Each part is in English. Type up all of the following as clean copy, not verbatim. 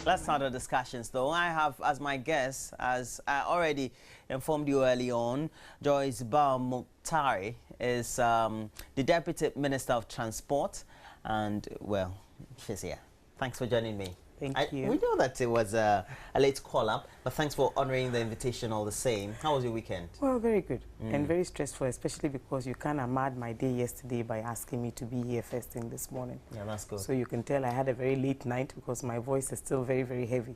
Let's start the discussions, though. I have as my guest, as I already informed you early on, Joyce Muktari is the Deputy Minister of Transport, and, well, she's here. Thanks for joining me. Thank you. We know that it was a late call-up, but thanks for honoring the invitation all the same. How was your weekend? Well, very good and very stressful, especially because you kind of marred my day yesterday by asking me to be here first thing this morning. Yeah, that's good. So you can tell I had a very late night because my voice is still very, very heavy.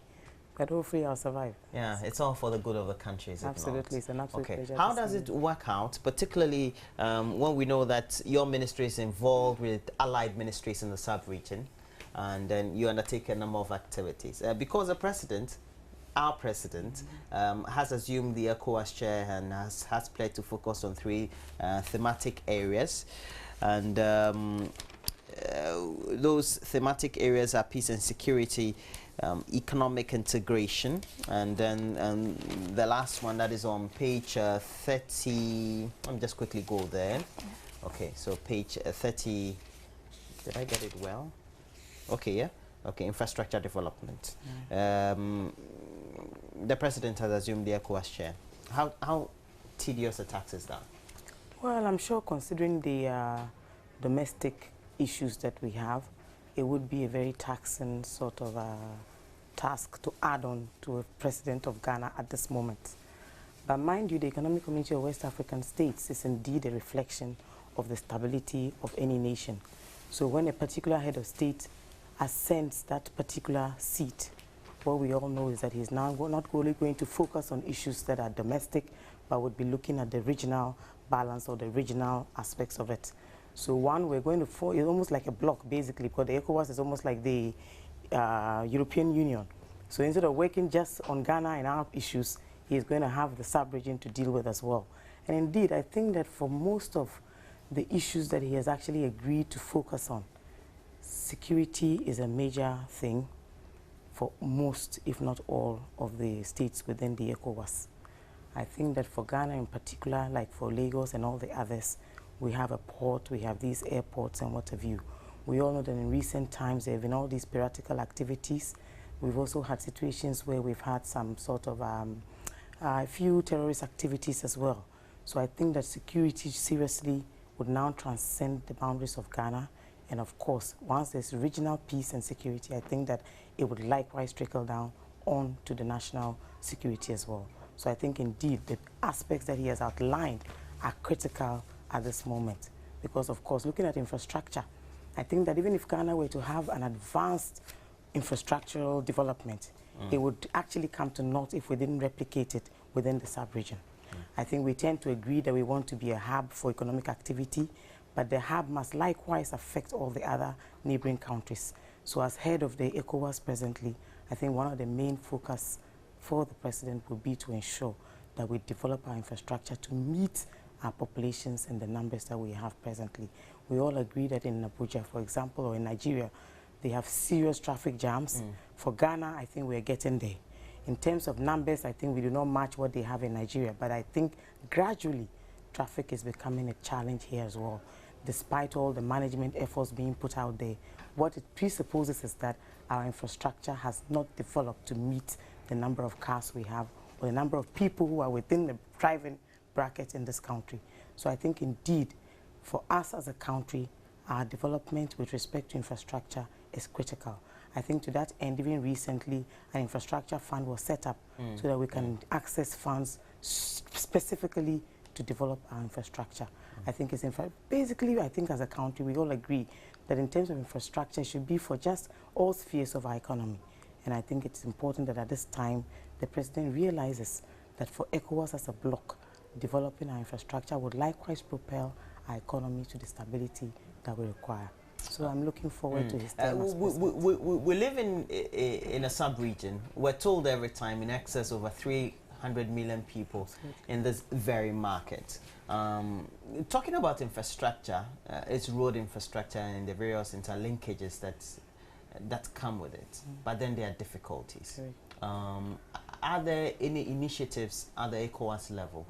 But hopefully I'll survive. Yeah, it's all for the good of the country, is it not? Absolutely, it's an absolute pleasure. How does it work out, particularly when we know that your ministry is involved with allied ministries in the sub-region, and then you undertake a number of activities? Because the president, our president, has assumed the ECOWAS chair and has pledged to focus on three thematic areas. And those thematic areas are peace and security, economic integration, and then the last one that is on page 30. Let me just quickly go there. Okay, so page 30. Did I get it well? Okay, yeah. Okay, infrastructure development. The president has assumed the ECOWAS chair. How tedious a task is that? Well, I'm sure considering the domestic issues that we have, it would be a very taxing sort of task to add on to a president of Ghana at this moment. But mind you, the Economic Community of West African States is indeed a reflection of the stability of any nation. So when a particular head of state ascends that particular seat, what we all know is that he's now not only going to focus on issues that are domestic, but would be looking at the regional balance or the regional aspects of it. So one, we're going to form, it's almost like a block, basically, because the ECOWAS is almost like the European Union. So instead of working just on Ghana and our issues, he's going to have the sub-region to deal with as well. And indeed, I think that for most of the issues that he has actually agreed to focus on, security is a major thing for most, if not all, of the states within the ECOWAS. I think that for Ghana in particular, like for Lagos and all the others, we have a port, we have these airports and what have you. We all know that in recent times there have been all these piratical activities. We've also had situations where we've had some sort of a few terrorist activities as well. So I think that security seriously would now transcend the boundaries of Ghana. And of course, once there's regional peace and security, I think that it would likewise trickle down on to the national security as well. So I think indeed the aspects that he has outlined are critical at this moment. Because of course, looking at infrastructure, I think that even if Ghana were to have an advanced infrastructural development, it would actually come to naught if we didn't replicate it within the sub-region. I think we tend to agree that we want to be a hub for economic activity, but the hub must likewise affect all the other neighboring countries. So as head of the ECOWAS presently, I think one of the main focus for the president would be to ensure that we develop our infrastructure to meet our populations and the numbers that we have presently. We all agree that in Abuja, for example, or in Nigeria, they have serious traffic jams. For Ghana, I think we're getting there. In terms of numbers, I think we do not match what they have in Nigeria, but I think gradually traffic is becoming a challenge here as well. Despite all the management efforts being put out there, what it presupposes is that our infrastructure has not developed to meet the number of cars we have or the number of people who are within the driving bracket in this country. So I think indeed, for us as a country, our development with respect to infrastructure is critical. I think to that end, even recently, an infrastructure fund was set up so that we can access funds specifically to develop our infrastructure. I think it's basically, I think as a country, we all agree that in terms of infrastructure, it should be for just all spheres of our economy. And I think it's important that at this time, the president realizes that for ECOWAS as a bloc, developing our infrastructure would likewise propel our economy to the stability that we require. So I'm looking forward to his term as president. We live in a sub-region. We're told every time in excess of over 300 million people in this very market. Talking about infrastructure, it's road infrastructure and the various interlinkages that come with it, but then there are difficulties. Are there any initiatives at the ECOWAS level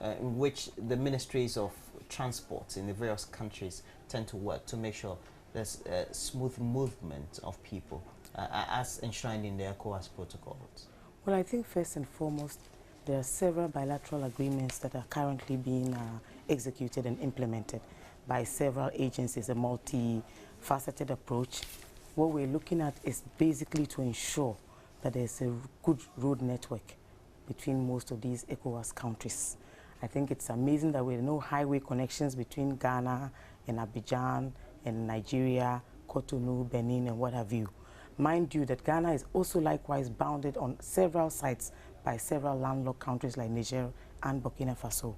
in which the ministries of transport in the various countries tend to work to make sure there's smooth movement of people as enshrined in the ECOWAS protocols? Well, I think first and foremost, there are several bilateral agreements that are currently being executed and implemented by several agencies, a multi-faceted approach. What we're looking at is basically to ensure that there's a good road network between most of these ECOWAS countries. I think it's amazing that we know highway connections between Ghana and Abidjan and Nigeria, Cotonou, Benin, and what have you. Mind you that Ghana is also likewise bounded on several sites by several landlocked countries like Niger and Burkina Faso.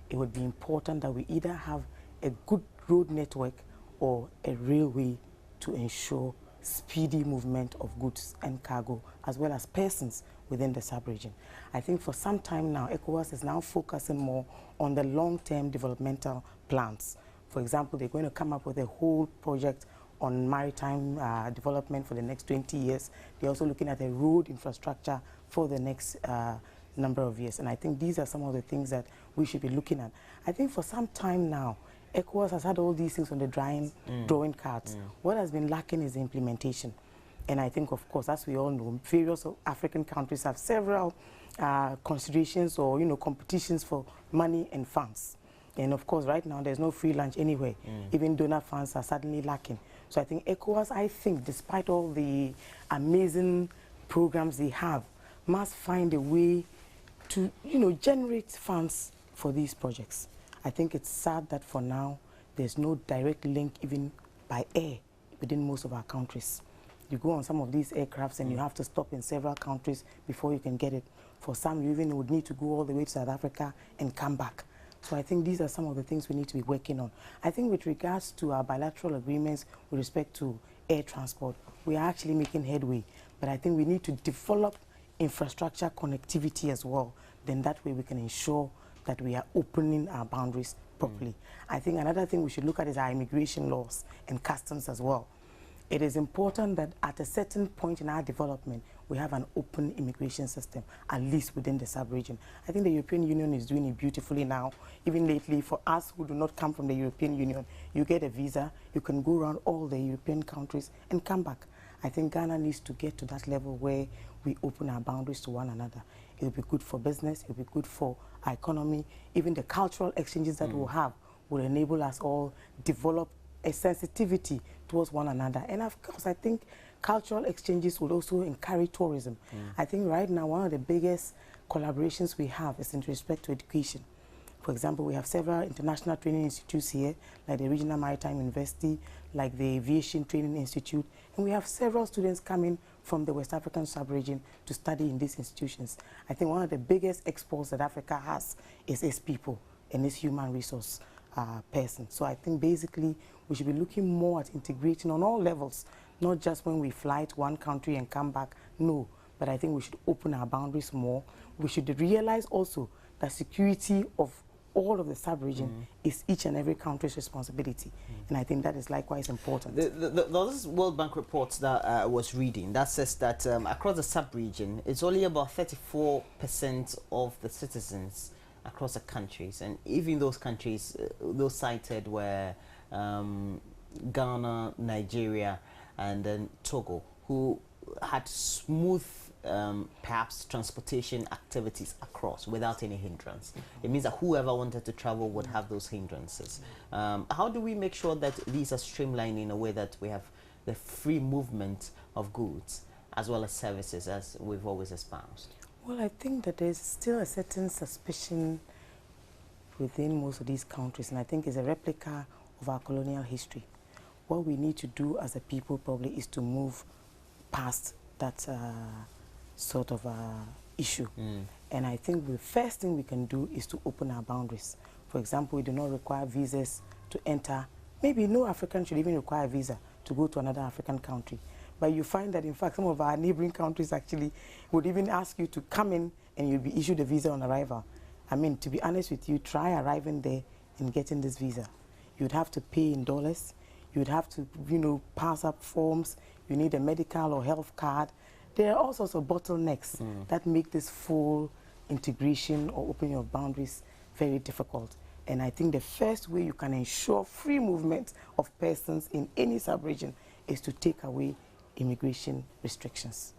It would be important that we either have a good road network or a railway to ensure speedy movement of goods and cargo as well as persons within the sub-region. I think for some time now, ECOWAS is now focusing more on the long-term developmental plans. For example, they're going to come up with a whole project on maritime development for the next 20 years. They're also looking at a road infrastructure for the next number of years. And I think these are some of the things that we should be looking at. I think for some time now, ECOWAS has had all these things on the drawing cards. What has been lacking is the implementation. And I think, of course, as we all know, various African countries have several considerations or, competitions for money and funds. And of course, right now, there's no free lunch anywhere. Even donor funds are suddenly lacking. So I think ECOWAS, despite all the amazing programs they have, must find a way to, generate funds for these projects. I think it's sad that for now, there's no direct link even by air within most of our countries. You go on some of these aircrafts and you have to stop in several countries before you can get it. For some, you even would need to go all the way to South Africa and come back. So I think these are some of the things we need to be working on. I think with regards to our bilateral agreements with respect to air transport, we are actually making headway. But I think we need to develop infrastructure connectivity as well. Then that way we can ensure that we are opening our boundaries properly. I think another thing we should look at is our immigration laws and customs as well. It is important that at a certain point in our development, we have an open immigration system, at least within the sub-region. I think the European Union is doing it beautifully now. Even lately, for us who do not come from the European Union, you get a visa, you can go around all the European countries and come back. I think Ghana needs to get to that level where we open our boundaries to one another. It will be good for business, it will be good for our economy. Even the cultural exchanges that we'll have will enable us all develop a sensitivity towards one another. And of course, I think cultural exchanges will also encourage tourism. I think right now, one of the biggest collaborations we have is in respect to education. For example, we have several international training institutes here, like the Regional Maritime University, like the Aviation Training Institute, and we have several students coming from the West African sub-region to study in these institutions. I think one of the biggest exports that Africa has is its people and its human resource person. So I think basically we should be looking more at integrating on all levels, not just when we fly to one country and come back, no, but I think we should open our boundaries more. We should realize also that security of all of the sub-region is each and every country's responsibility. And I think that is likewise important. Those World Bank reports that I was reading, that says that across the sub-region, it's only about 34% of the citizens across the countries. And even those countries, those cited were Ghana, Nigeria, and then Togo, who had smooth perhaps transportation activities across without any hindrance. It means that whoever wanted to travel would have those hindrances. How do we make sure that these are streamlined in a way that we have the free movement of goods as well as services, as we've always espoused? Well, I think that there's still a certain suspicion within most of these countries, and I think it's a replica of our colonial history. What we need to do as a people probably is to move past that sort of issue. And I think the first thing we can do is to open our boundaries. For example, we do not require visas to enter. Maybe no African should even require a visa to go to another African country. But you find that, in fact, some of our neighboring countries actually would even ask you to come in and you'll be issued a visa on arrival. I mean, to be honest with you, try arriving there and getting this visa. You'd have to pay in dollars. You'd have to, pass up forms. You need a medical or health card. There are all sorts of bottlenecks that make this full integration or opening of boundaries very difficult. And I think the first way you can ensure free movement of persons in any sub-region is to take away immigration restrictions.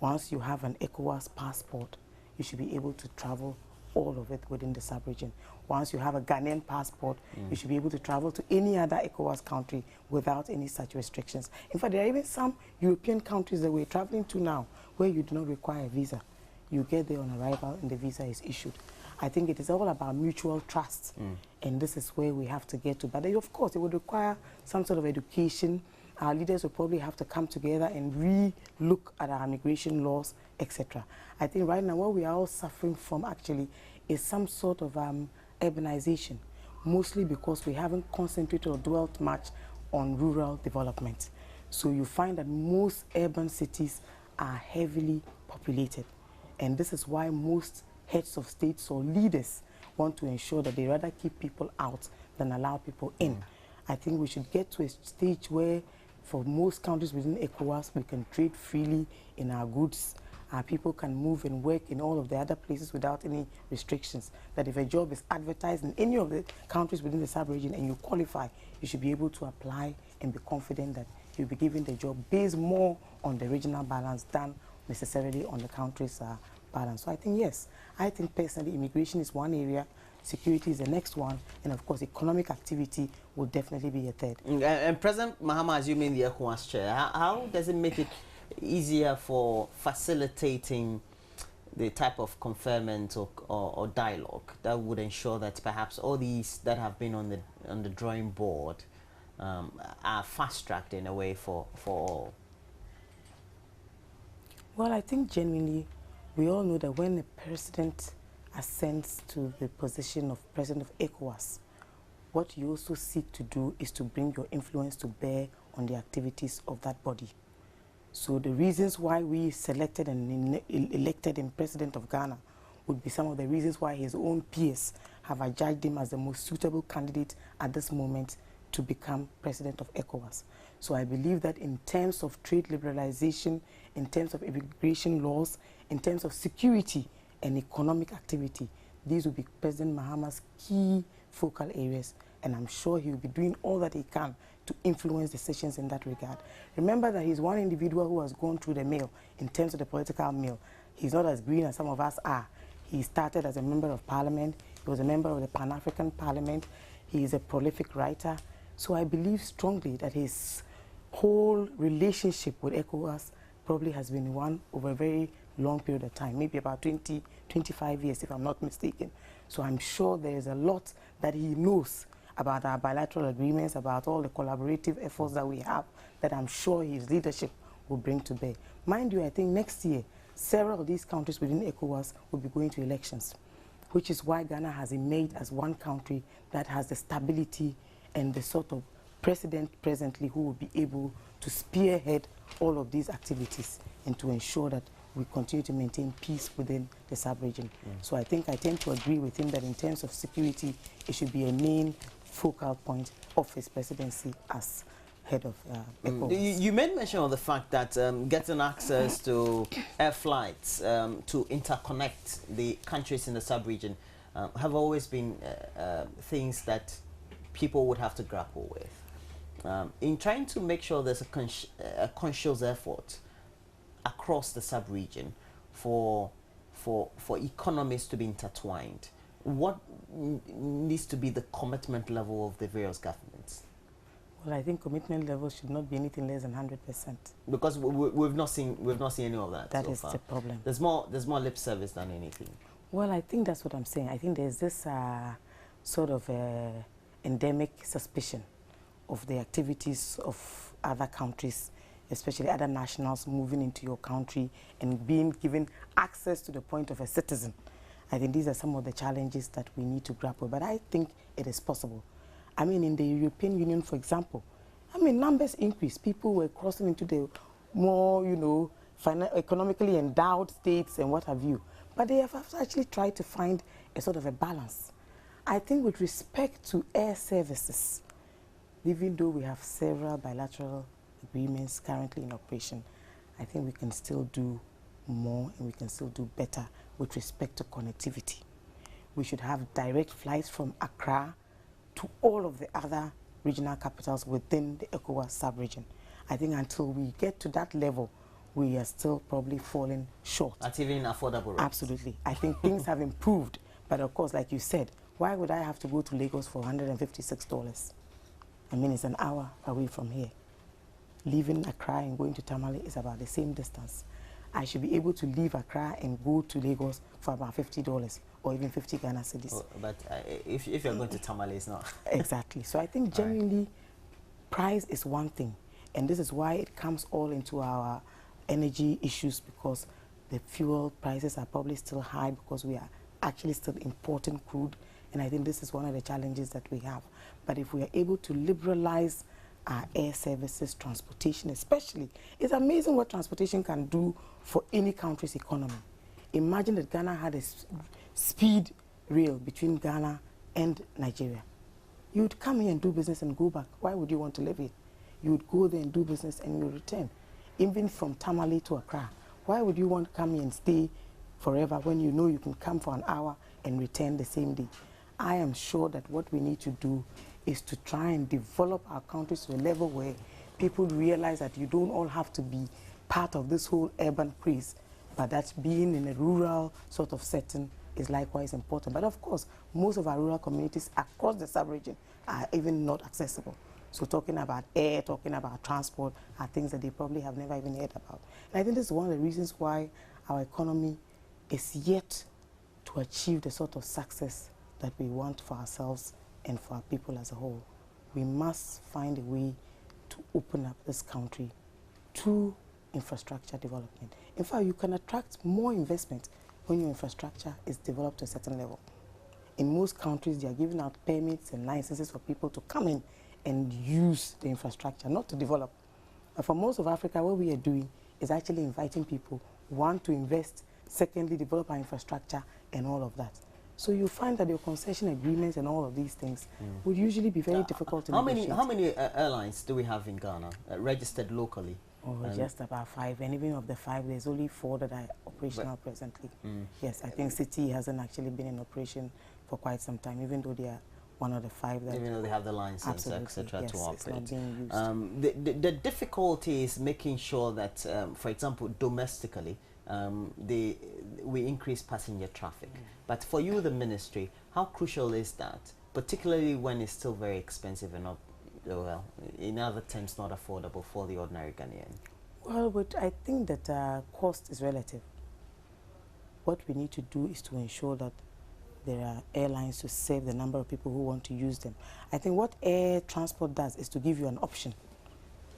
Once you have an ECOWAS passport, you should be able to travel all of it within the sub-region. Once you have a Ghanaian passport, you should be able to travel to any other ECOWAS country without any such restrictions. In fact, there are even some European countries that we're traveling to now where you do not require a visa. You get there on arrival and the visa is issued. I think it is all about mutual trust, and this is where we have to get to. But of course, it would require some sort of education. Our leaders will probably have to come together and re-look at our immigration laws, etc. I think right now what we are all suffering from actually is some sort of urbanization, mostly because we haven't concentrated or dwelt much on rural development. So you find that most urban cities are heavily populated. And this is why most heads of states or leaders want to ensure that they rather keep people out than allow people in. I think we should get to a stage where for most countries within ECOWAS, we can trade freely in our goods. Our people can move and work in all of the other places without any restrictions. That if a job is advertised in any of the countries within the sub-region and you qualify, you should be able to apply and be confident that you'll be given the job based more on the regional balance than necessarily on the country's balance. So I think, yes, I think personally immigration is one area, security is the next one, and of course economic activity will definitely be a third. And President Mahama, assuming the ECOWAS chair, how does it make it easier for facilitating the type of conferment or dialogue that would ensure that perhaps all these that have been on the drawing board are fast-tracked in a way for all? Well, I think genuinely we all know that when a president ascends to the position of president of ECOWAS, what you also seek to do is to bring your influence to bear on the activities of that body. So the reasons why we selected and elected him president of Ghana would be some of the reasons why his own peers have adjudged him as the most suitable candidate at this moment to become president of ECOWAS. So I believe that in terms of trade liberalization, in terms of immigration laws, in terms of security and economic activity, these will be President Mahama's key focal areas, and I'm sure he will be doing all that he can to influence decisions in that regard. Remember that he's one individual who has gone through the mill in terms of the political mill. He's not as green as some of us are. He started as a member of parliament. He was a member of the Pan-African Parliament. He is a prolific writer. So I believe strongly that his whole relationship with ECOWAS probably has been one over a very long period of time, maybe about 20, 25 years, if I'm not mistaken. So I'm sure there is a lot that he knows about our bilateral agreements, about all the collaborative efforts that we have, that I'm sure his leadership will bring to bear. Mind you, I think next year, several of these countries within ECOWAS will be going to elections, which is why Ghana has emerged as one country that has the stability and the sort of president presently who will be able to spearhead all of these activities and to ensure that we continue to maintain peace within the sub-region. So I think I tend to agree with him that in terms of security, it should be a main focal point of his presidency as head of ECOWAS. You made mention of the fact that getting access to air flights to interconnect the countries in the sub-region have always been things that people would have to grapple with. In trying to make sure there's a conscious effort across the sub-region for economies to be intertwined, what needs to be the commitment level of the various governments? Well, I think commitment level should not be anything less than 100%. Because we've not seen any of that. That so is far. the problem. There's more lip service than anything. Well, I think that's what I'm saying. I think there's this sort of endemic suspicion of the activities of other countries, especially other nationals moving into your country and being given access to the point of a citizen. I think these are some of the challenges that we need to grapple, but I think it is possible. I mean, in the European Union, for example, I mean, numbers increased. People were crossing into the more, you know, economically endowed states and what have you. But they have actually tried to find a sort of a balance. I think with respect to air services, even though we have several bilateral agreements currently in operation, I think we can still do more and we can still do better with respect to connectivity. we should have direct flights from Accra to all of the other regional capitals within the ECOWAS sub-region. I think until we get to that level, we are still probably falling short. At even affordable rates. Absolutely. I think things have improved, but of course, like you said, why would I have to go to Lagos for $156? I mean, it's an hour away from here. Leaving Accra and going to Tamale is about the same distance. I should be able to leave Accra and go to Lagos for about $50 or even 50 Ghana cedis. Oh, but if you're going to Tamale, it's not. Exactly. So I think genuinely, price is one thing. And this is why it comes all into our energy issues, because the fuel prices are probably still high because we are actually still importing crude. And I think this is one of the challenges that we have. But if we are able to liberalize our air services, transportation especially, it's amazing what transportation can do for any country's economy. Imagine that Ghana had a speed rail between Ghana and Nigeria. You would come here and do business and go back. Why would you want to live here? You would go there and do business and you would return. Even from Tamale to Accra. Why would you want to come here and stay forever when you know you can come for an hour and return the same day? I am sure that what we need to do is to try and develop our countries to a level where people realize that you don't all have to be part of this whole urban craze, but that being in a rural sort of setting is likewise important. But of course, most of our rural communities across the sub-region are even not accessible. So talking about air, talking about transport are things that they probably have never even heard about. And I think this is one of the reasons why our economy is yet to achieve the sort of success that we want for ourselves and for our people as a whole. We must find a way to open up this country to infrastructure development. In fact, you can attract more investment when your infrastructure is developed to a certain level. In most countries, they are giving out permits and licenses for people to come in and use the infrastructure, not to develop. And for most of Africa, what we are doing is actually inviting people, one, to invest, secondly, develop our infrastructure and all of that. So you find that your concession agreements and all of these things would usually be very difficult to negotiate. How many airlines do we have in Ghana registered locally? Oh, just about 5, and even of the 5, there's only 4 that are operational presently. Yes, I think City hasn't actually been in operation for quite some time, even though they are one of the 5 that... Even though they have the license, etc., yes, to operate. it's not being used. The difficulty is making sure that, for example, domestically, we increase passenger traffic. But for you, the ministry, how crucial is that, particularly when it's still very expensive and not, well, in other terms, not affordable for the ordinary Ghanaian? Well, but I think that cost is relative. What we need to do is to ensure that there are airlines to save the number of people who want to use them. I think what air transport does is to give you an option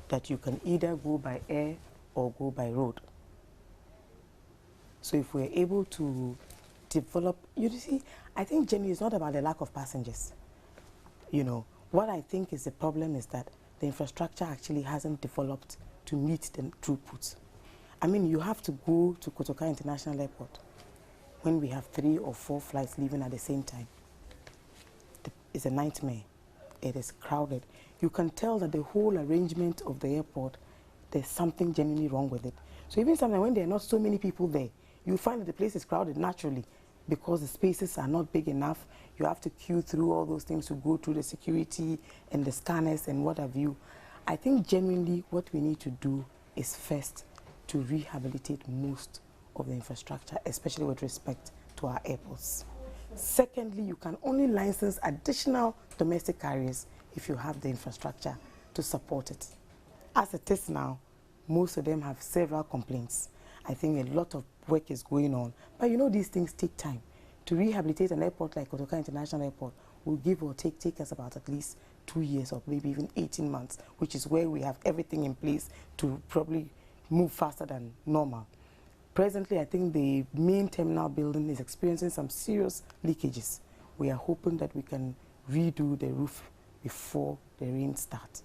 that you can either go by air or go by road. So if we're able to develop, you see, I think generally it's not about the lack of passengers. You know, what I think is the problem is that the infrastructure actually hasn't developed to meet the throughput. I mean, you have to go to Kotoka International Airport when we have 3 or 4 flights leaving at the same time. It's a nightmare. It is crowded. You can tell that the whole arrangement of the airport, there's something genuinely wrong with it. So even sometimes when there are not so many people there, you find that the place is crowded naturally because the spaces are not big enough. You have to queue through all those things to go through the security and the scanners and what have you. I think genuinely what we need to do is first to rehabilitate most of the infrastructure, especially with respect to our airports. Secondly, you can only license additional domestic carriers if you have the infrastructure to support it. As it is now, most of them have several complaints. I think a lot of work is going on, but you know these things take time. To rehabilitate an airport like Kotoka International Airport will give or take us about at least 2 years or maybe even 18 months, which is where we have everything in place to probably move faster than normal. Presently, I think the main terminal building is experiencing some serious leakages. We are hoping that we can redo the roof before the rain starts.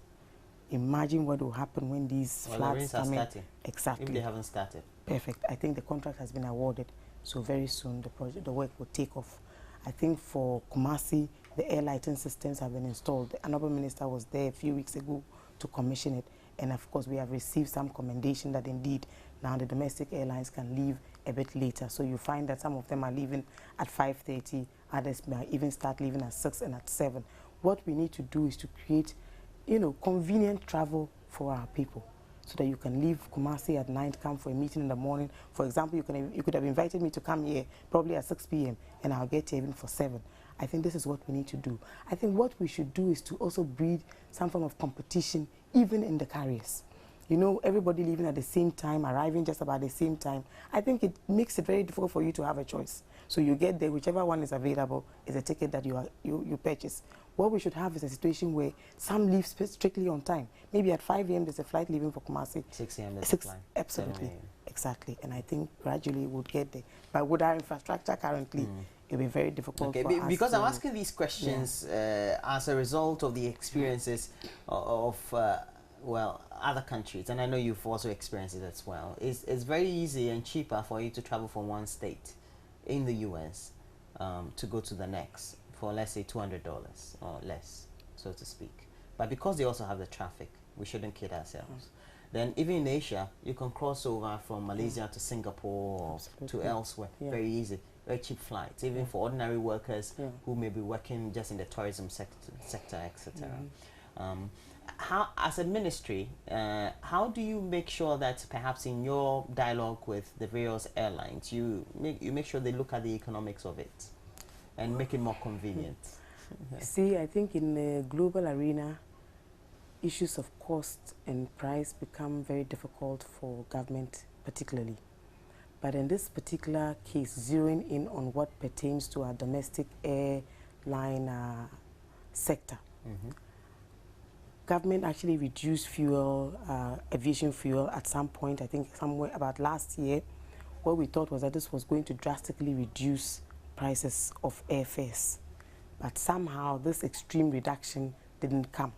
Imagine what will happen when these floods come in. Exactly. If they haven't started. Perfect. I think the contract has been awarded, so very soon the work will take off. I think for Kumasi, the air lighting systems have been installed. The Honorable Minister was there a few weeks ago to commission it, and of course we have received some commendation that indeed Now the domestic airlines can leave a bit later. So you find that some of them are leaving at 5:30, others might even start leaving at 6 and at 7. What we need to do is to create, convenient travel for our people, so that you can leave Kumasi at night, come for a meeting in the morning. For example, you could have invited me to come here probably at 6 p.m. and I'll get here even for 7. I think this is what we need to do. I think what we should do is to also breed some form of competition even in the carriers. Everybody leaving at the same time, arriving just about the same time. I think it makes it very difficult for you to have a choice. So you get there, whichever one is available is a ticket that you purchase. What we should have is a situation where some leave strictly on time. Maybe at 5 a.m. there's a flight leaving for Kumasi. 6 a.m. there's a flight. Absolutely. Exactly. And I think gradually we'll get there. But with our infrastructure currently, it'll be very difficult for us. Because I'm asking these questions as a result of the experiences of other countries, and I know you've also experienced it as well. It's very easy and cheaper for you to travel from one state in the US to go to the next for, let's say, $200 or less, so to speak. But because they also have the traffic, we shouldn't kid ourselves. Then even in Asia, you can cross over from Malaysia to Singapore or to elsewhere. Very easy, very cheap flights, even for ordinary workers who may be working just in the tourism sector, etc. How, as a ministry, how do you make sure that perhaps in your dialogue with the various airlines, you make sure they look at the economics of it and make it more convenient? See, I think in the global arena, issues of cost and price become very difficult for government particularly. But in this particular case, zeroing in on what pertains to our domestic airline sector, government actually reduced fuel, aviation fuel at some point, I think somewhere about last year. What we thought was that this was going to drastically reduce prices of airfares. But somehow this extreme reduction didn't come.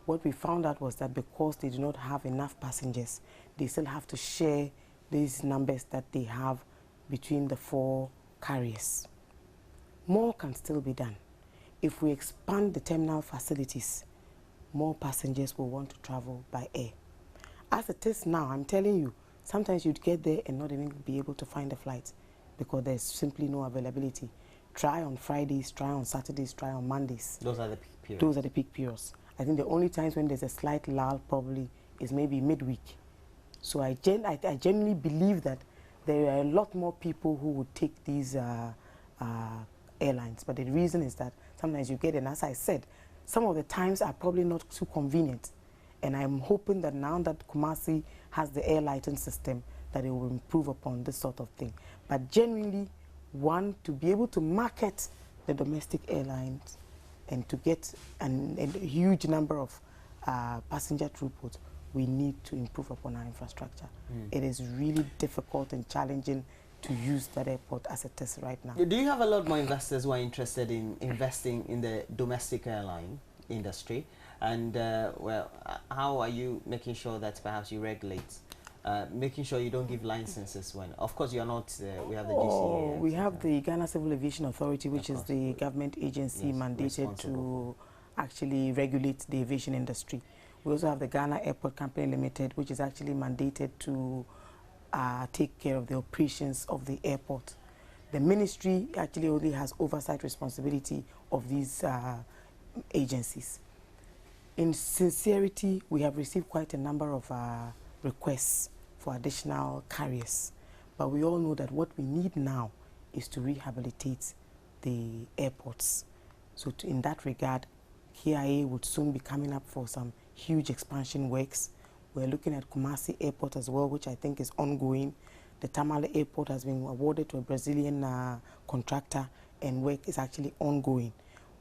What we found out was that because they do not have enough passengers, they still have to share these numbers that they have between the 4 carriers. More can still be done. If we expand the terminal facilities, more passengers will want to travel by air. As it is now, I'm telling you, sometimes you'd get there and not even be able to find a flight because there's simply no availability. Try on Fridays, try on Saturdays, try on Mondays. Those are the peak periods. Those are the peak periods. I think the only times when there's a slight lull probably is maybe midweek. So I genuinely believe that there are a lot more people who would take these airlines. But the reason is that sometimes you get, and as I said, some of the times are probably not too convenient. And I'm hoping that now that Kumasi has the air lighting system, that it will improve upon this sort of thing. But genuinely, one, to be able to market the domestic airlines and to get a huge number of passenger throughput, we need to improve upon our infrastructure. It is really difficult and challenging to use that airport as it is right now. Do you have a lot more investors who are interested in investing in the domestic airline industry? And how are you making sure that perhaps you regulate, making sure you don't give licenses when, of course, you're not, we have the GCA. We have the Ghana Civil Aviation Authority, which is the government agency mandated to actually regulate the aviation industry. We also have the Ghana Airport Company Limited, which is actually mandated to take care of the operations of the airport. The ministry actually only has oversight responsibility of these agencies. In sincerity, we have received quite a number of requests for additional carriers, but we all know that what we need now is to rehabilitate the airports. So in that regard, KIA would soon be coming up for some huge expansion works. We're looking at Kumasi Airport as well, which I think is ongoing. The Tamale Airport has been awarded to a Brazilian contractor, and work is actually ongoing.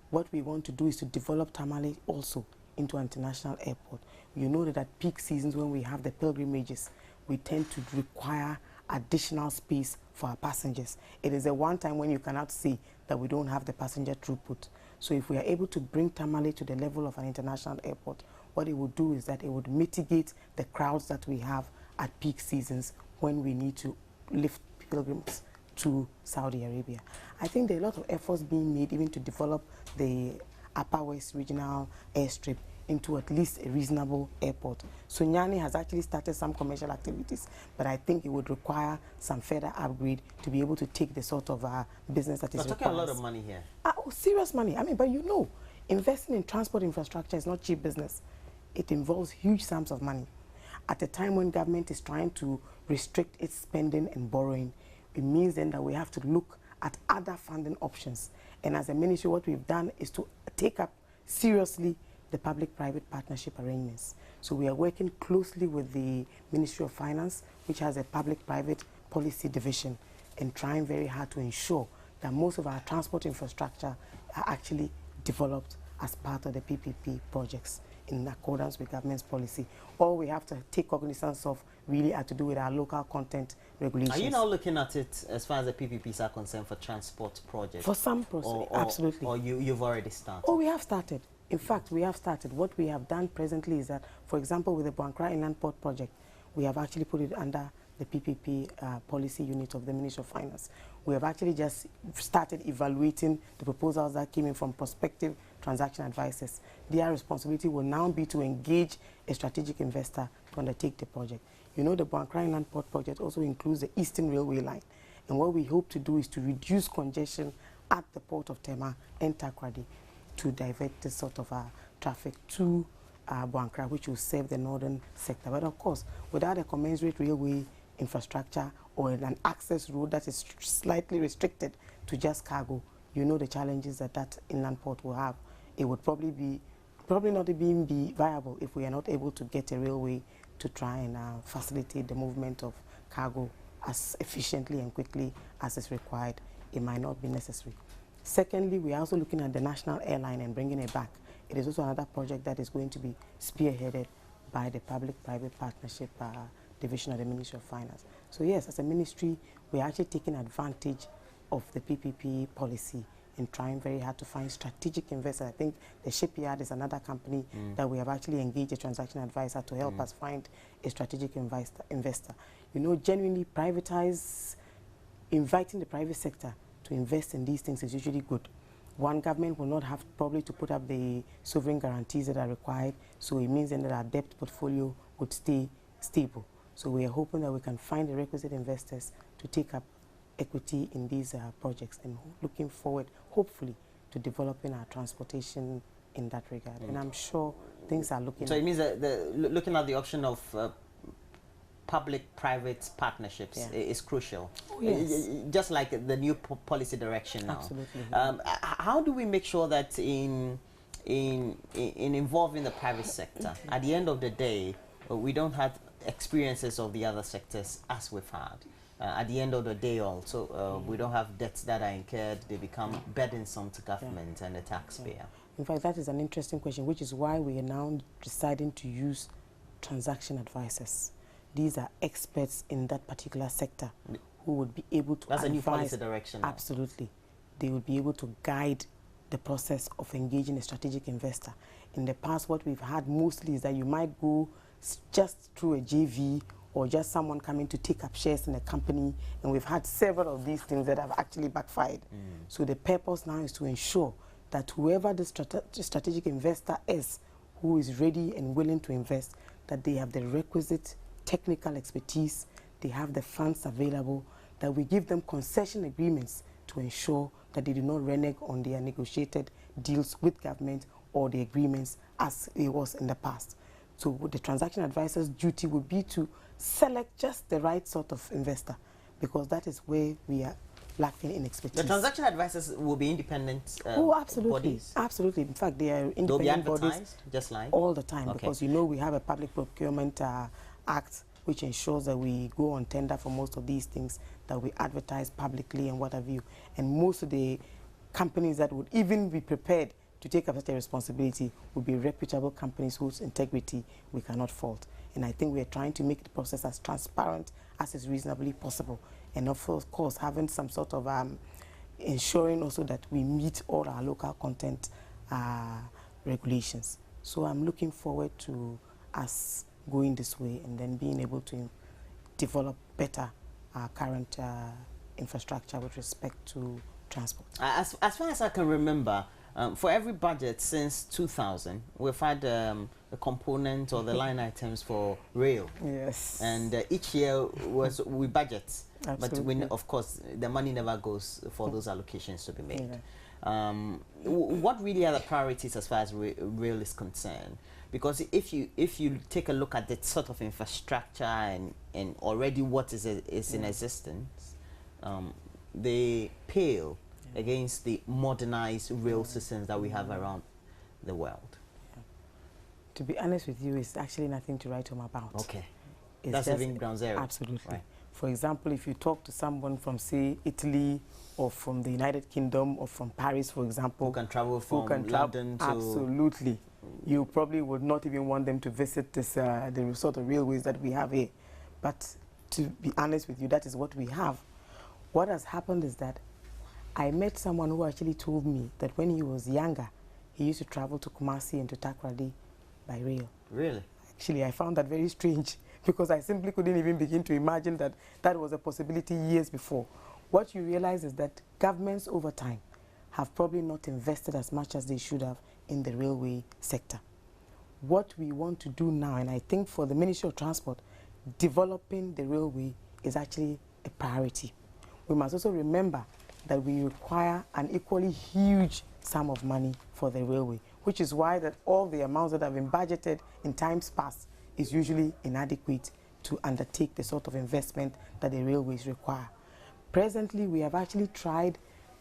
What we want to do is to develop Tamale also into an international airport. You know that at peak seasons when we have the pilgrimages, we tend to require additional space for our passengers. It is a one time when you cannot see that we don't have the passenger throughput. So if we are able to bring Tamale to the level of an international airport, what it would do is that it would mitigate the crowds that we have at peak seasons when we need to lift pilgrims to Saudi Arabia. I think there are a lot of efforts being made even to develop the Upper West Regional Airstrip into at least a reasonable airport. So Nyani has actually started some commercial activities, but I think it would require some further upgrade to be able to take the sort of business that is required. We're talking a lot of money here. Oh, serious money. I mean, but you know, investing in transport infrastructure is not cheap business. It involves huge sums of money. At a time when government is trying to restrict its spending and borrowing, it means then that we have to look at other funding options. And as a ministry, what we've done is to take up seriously the public-private partnership arrangements. So we are working closely with the Ministry of Finance, which has a public-private policy division, and trying very hard to ensure that most of our transport infrastructure are actually developed as part of the PPP projects in accordance with government's policy. All we have to take cognizance of really are to do with our local content regulations. Are you now looking at it as far as the PPPs are concerned for transport projects? For some projects, absolutely. Or you've already started? Oh, we have started. In fact, we have started. What we have done presently is that, for example, with the Buankra Inland Port project, we have actually put it under the PPP policy unit of the Ministry of Finance. We have actually just started evaluating the proposals that came in from prospective transaction advisors. Their responsibility will now be to engage a strategic investor to undertake the project. You know, the Buankra Inland Port project also includes the Eastern Railway line. And what we hope to do is to reduce congestion at the port of Tema and Takoradi to divert this sort of traffic to Buankra, which will serve the northern sector. But of course, without a commensurate railway infrastructure or an access road that is slightly restricted to just cargo, you know the challenges that that inland port will have. It would probably not even be viable if we are not able to get a railway to try and facilitate the movement of cargo as efficiently and quickly as is required. It might not be necessary. Secondly, we are also looking at the national airline and bringing it back. It is also another project that is going to be spearheaded by the public-private partnership division of the Ministry of Finance. So yes, as a ministry, we are actually taking advantage of the PPP policy and trying very hard to find strategic investors. I think the shipyard is another company that we have actually engaged a transaction advisor to help us find a strategic investor. You know, genuinely inviting the private sector to invest in these things is usually good. One, government will not have probably to put up the sovereign guarantees that are required, so it means then that our debt portfolio would stay stable. So we are hoping that we can find the requisite investors to take up equity in these projects, and looking forward, hopefully, to developing our transportation in that regard. And I'm sure things are looking. So it means that looking at the option of public-private partnerships is crucial. Oh, yes. Just like the new policy direction now. Absolutely. How do we make sure that in involving the private sector, at the end of the day, we don't have experiences of the other sectors as we've had? At the end of the day also, we don't have debts that are incurred. They become burdensome to government and the taxpayer. In fact, that is an interesting question, which is why we are now deciding to use transaction advisors. These are experts in that particular sector who would be able to advise. That's a new policy direction now. Absolutely. They will be able to guide the process of engaging a strategic investor. In the past, what we've had mostly is that you might go just through a JV or just someone coming to take up shares in a company, and we've had several of these things that have actually backfired. So the purpose now is to ensure that whoever the strategic investor is, who is ready and willing to invest, that they have the requisite technical expertise, they have the funds available, that we give them concession agreements to ensure that they do not renege on their negotiated deals with government or the agreements as it was in the past. So the transaction advisor's duty would be to select just the right sort of investor, because that is where we are lacking in expertise. The transaction advisors will be independent absolutely. bodies? Absolutely. In fact, they are independent They'll be advertised, bodies just like? all the time, because you know we have a Public Procurement Act which ensures that we go on tender for most of these things, that we advertise publicly and what have you. And most of the companies that would even be prepared to take up such a responsibility would be reputable companies whose integrity we cannot fault. And I think we are trying to make the process as transparent as is reasonably possible. And of course, having some sort of ensuring also that we meet all our local content regulations. So I'm looking forward to us going this way and then being able to develop better our current infrastructure with respect to transport. As far as I can remember, For every budget since 2000, we've had a component or the line items for rail. Yes. And each year we budget. Absolutely. But of course, the money never goes for those allocations to be made. Yeah. What really are the priorities as far as rail is concerned? Because if you take a look at the sort of infrastructure and already what is in existence, they pale against the modernized rail systems that we have around the world. To be honest with you, it's actually nothing to write home about. Okay. It's That's just even ground zero. Absolutely. Right. For example, if you talk to someone from, say, Italy or from the United Kingdom or from Paris, for example, who can travel from London to... Absolutely. You probably would not even want them to visit this, the sort of railways that we have here. But to be honest with you, that is what we have. What has happened is that I met someone who actually told me that when he was younger, he used to travel to Kumasi and to Takoradi by rail. Really? Actually, I found that very strange because I simply couldn't even begin to imagine that that was a possibility years before. What you realize is that governments over time have probably not invested as much as they should have in the railway sector. What we want to do now, and I think for the Ministry of Transport, developing the railway is actually a priority. We must also remember that we require an equally huge sum of money for the railway, which is why that all the amounts that have been budgeted in times past is usually inadequate to undertake the sort of investment that the railways require. Presently, we have actually tried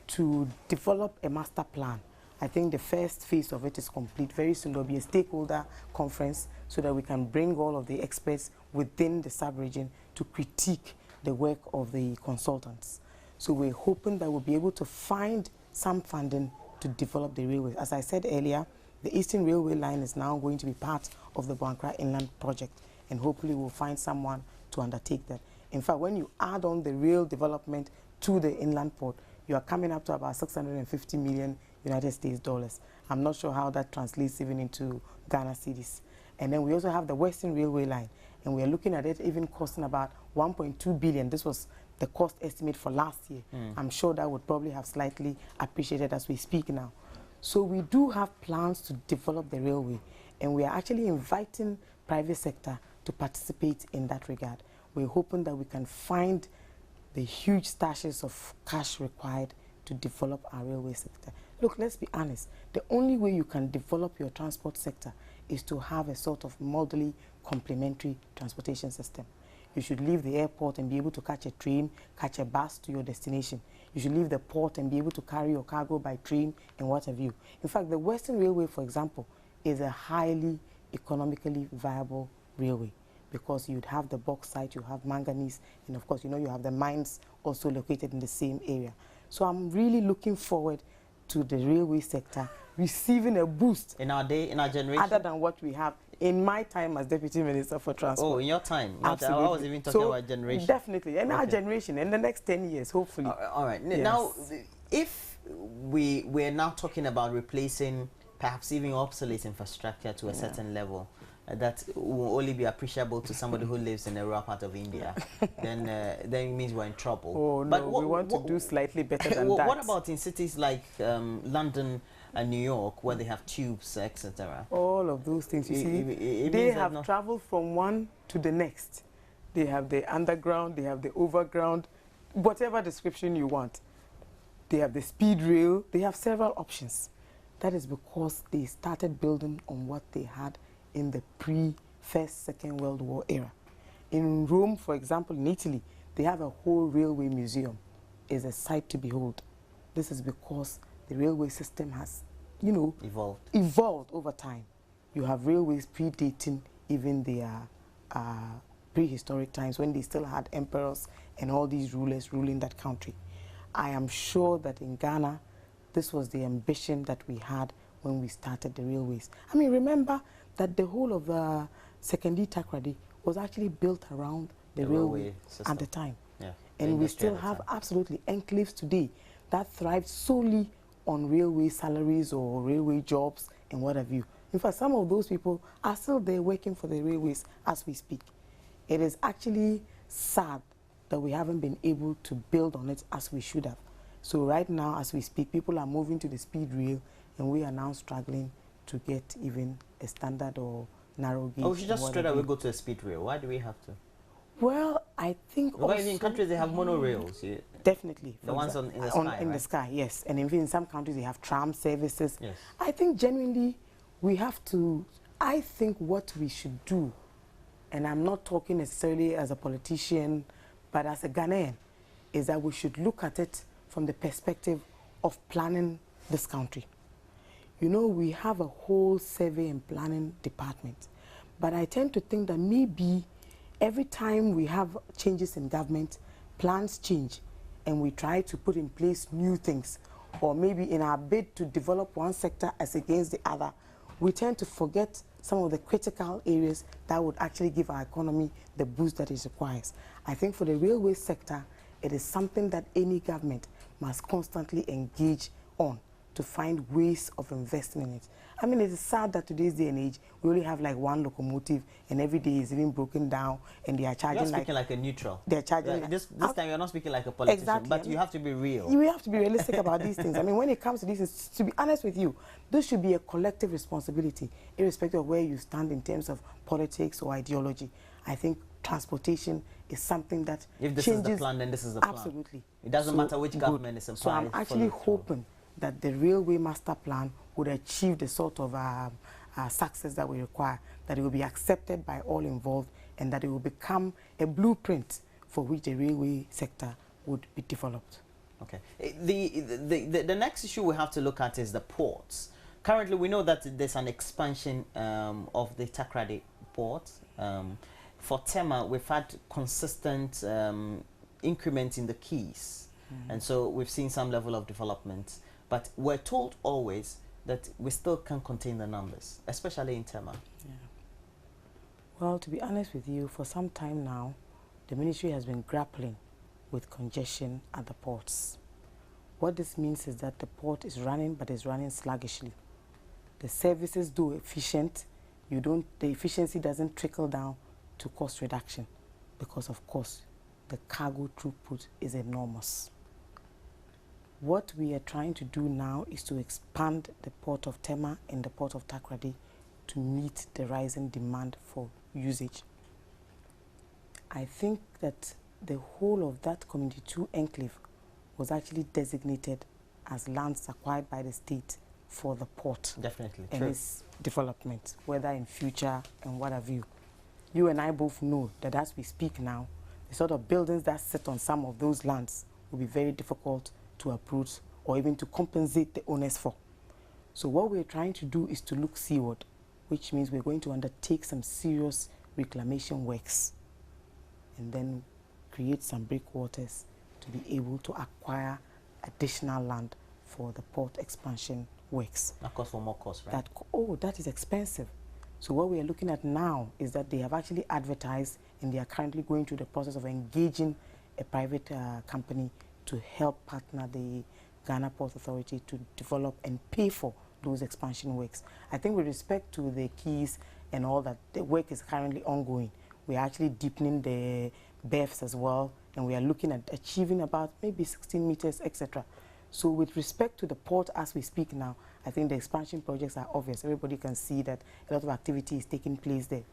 to develop a master plan. I think the first phase of it is complete. Very soon there will be a stakeholder conference so that we can bring all of the experts within the sub-region to critique the work of the consultants. So we're hoping that we'll be able to find some funding to develop the railways. As I said earlier, the Eastern Railway line is now going to be part of the Boankra Inland Project, and hopefully we'll find someone to undertake that. In fact, when you add on the rail development to the inland port, you are coming up to about 650 million United States dollars. I'm not sure how that translates even into Ghana cedis. And then we also have the Western Railway line, and we are looking at it even costing about 1.2 billion. This was the cost estimate for last year. I'm sure that would probably have slightly appreciated as we speak now. So we do have plans to develop the railway, and we are actually inviting private sector to participate in that regard. We're hoping that we can find the huge stashes of cash required to develop our railway sector. Look, let's be honest. The only way you can develop your transport sector is to have a sort of modally complementary transportation system. You should leave the airport and be able to catch a train, catch a bus to your destination. You should leave the port and be able to carry your cargo by train and what have you. In fact, the Western Railway, for example, is a highly economically viable railway because you'd have the bauxite, you have manganese, and of course, you know, you have the mines also located in the same area. So I'm really looking forward to the railway sector receiving a boost in our day, in our generation, other than what we have in my time as Deputy Minister for Transport. Oh, in your time? Absolutely. I was even talking about generation. Definitely, in our generation, in the next 10 years, hopefully. All right. Yes. Now, if we're now talking about replacing perhaps even obsolete infrastructure to a certain level, that will only be appreciable to somebody who lives in a rural part of India, then it means we're in trouble. Oh, no, but we want to do slightly better than that. What about in cities like London and New York, where they have tubes, etc.? All of those things, you see, they have traveled from one to the next. They have the underground, they have the overground, whatever description you want. They have the speed rail, they have several options. That is because they started building on what they had in the pre-First, Second World War era. In Rome, for example, in Italy, they have a whole railway museum. It's a sight to behold. This is because the railway system has, you know, evolved over time. You have railways predating even their prehistoric times when they still had emperors and all these rulers ruling that country. I am sure that in Ghana, this was the ambition that we had when we started the railways. I mean, remember that the whole of Sekondi Takoradi was actually built around the railway at the time. Yeah. And we still have absolutely enclaves today that thrive solely on railway salaries or railway jobs and what have you. In fact, some of those people are still there working for the railways as we speak. It is actually sad that we haven't been able to build on it as we should have. So right now, as we speak, people are moving to the speed rail and we are now struggling to get even a standard or narrow gauge. Oh, we should just straight away go to a speed rail. Why do we have to? Well, I think because in countries they have monorails. Definitely. The ones in the sky, in the sky, yes. And even in some countries they have tram services. Yes. I think genuinely we have to, I think what we should do, and I'm not talking necessarily as a politician, but as a Ghanaian, is that we should look at it from the perspective of planning this country. You know, we have a whole survey and planning department, but I tend to think that maybe every time we have changes in government, plans change, and we try to put in place new things, or maybe in our bid to develop one sector as against the other, we tend to forget some of the critical areas that would actually give our economy the boost that it requires. I think for the railway sector, it is something that any government must constantly engage on to find ways of investing in it. I mean, it is sad that today's day and age, we only have like one locomotive and every day is even broken down and they are charging. You're speaking like a neutral. They're charging. This time you're not speaking like a politician, exactly. But you have to be real. We have to be realistic about these things. I mean, when it comes to these things, to be honest with you, this should be a collective responsibility, irrespective of where you stand in terms of politics or ideology. I think transportation is something that if this changes. is the plan, then this is the plan. Absolutely. It doesn't matter which government is in power. So I'm actually hoping that the railway master plan would achieve the sort of success that we require, that it will be accepted by all involved, and that it will become a blueprint for which the railway sector would be developed. Okay. The next issue we have to look at is the ports. Currently, we know that there's an expansion of the Takoradi port. For Tema, we've had consistent increments in the quays, and so we've seen some level of development. But we're told always that we still can't contain the numbers, especially in Tema. Yeah. Well, to be honest with you, for some time now, the ministry has been grappling with congestion at the ports. What this means is that the port is running, but it's running sluggishly. The services do efficient. The efficiency doesn't trickle down to cost reduction because, of course, the cargo throughput is enormous. What we are trying to do now is to expand the port of Tema and the port of Takoradi to meet the rising demand for usage. I think that the whole of that Community 2 enclave was actually designated as lands acquired by the state for the port. Definitely, and true. Its development, whether in future and what have you. You and I both know that as we speak now, the sort of buildings that sit on some of those lands will be very difficult to approach or even to compensate the owners for. So what we're trying to do is to look seaward, which means we're going to undertake some serious reclamation works and then create some breakwaters to be able to acquire additional land for the port expansion works. That costs for more cost, right? That is expensive. So what we are looking at now is that they have actually advertised and they are currently going through the process of engaging a private company to help partner the Ghana Port Authority to develop and pay for those expansion works. I think with respect to the quays and all that, the work is currently ongoing. We are actually deepening the berths as well, and we are looking at achieving about maybe 16 meters, etc. So with respect to the port as we speak now, I think the expansion projects are obvious. Everybody can see that a lot of activity is taking place there.